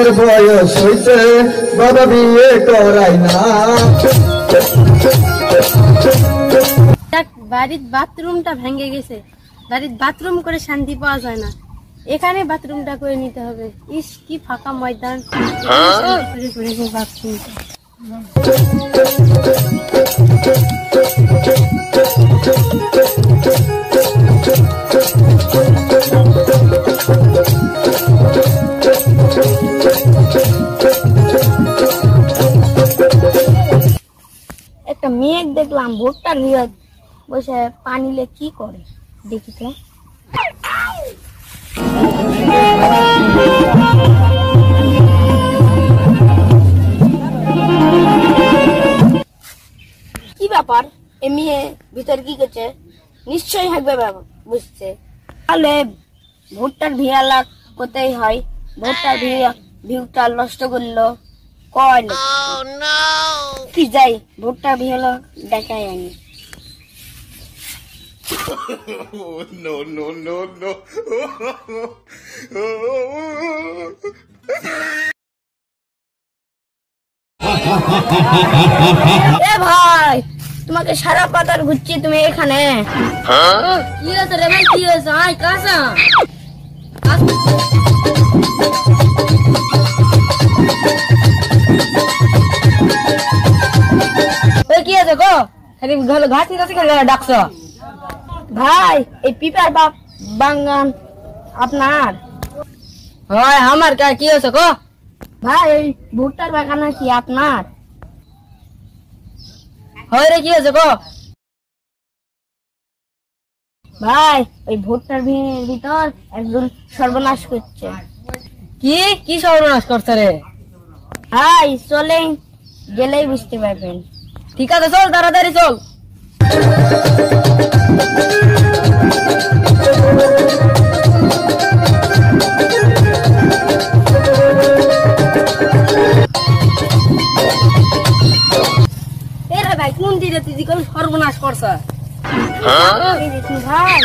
তোর বয়স হইছে বাবা বিয়ে করাই না। বাড়ির বাথরুমটা ভেঙে গেছে, বাড়ির বাথরুম করে শান্তি পাওয়া যায় না, এখানে বাথরুমটা করে নিতে হবে। ইস কি ফাঁকা ময়দান, বাথরুমটা। একটা মেঘ দেখলাম ভুট্টার ভিতর বসে পানিলে কি করে দেখি তো। কি ব্যাপার, এ মেয়ে ভিতর কি করছে? নিশ্চয়ই থাকবে বুঝছে। তাহলে ভুট্টার ভিয়ালা কোথায় হয়? ভুট্টার ভিউটা নষ্ট করলো কয় কি যাই ভুট্টার ভিয়ালা দেখাই আনি। No, no, no, no. এ ভাই, তোমাকে সারা পাতার ঘুরছি, তুমি এখানে কি হয়েছে রে ভাই? কি হয়েছে? আয় কাসা কি আছে গো? ঘাসি ঘাসি খেলে ডাকছ ভাই? এই পিপার বাপ বাঙ্গান আপনার? হয় আমার। কি হয়েছে গো ভাই? এই ভুট্টার বাগান কি আপনার? হয় রে, কি হয়েছে গো ভাই? ওই ভুট্টার ভিতর একজন সর্বনাশ করছে। কি কি সর্বনাশ করছে রে ভাই? চলেন, গেলেই বুঝতে পারবেন। ঠিক আছে চল, তাড়াতাড়ি চল। ভাই কোন দিকে তুই সর্বনাশ করছ ভাই?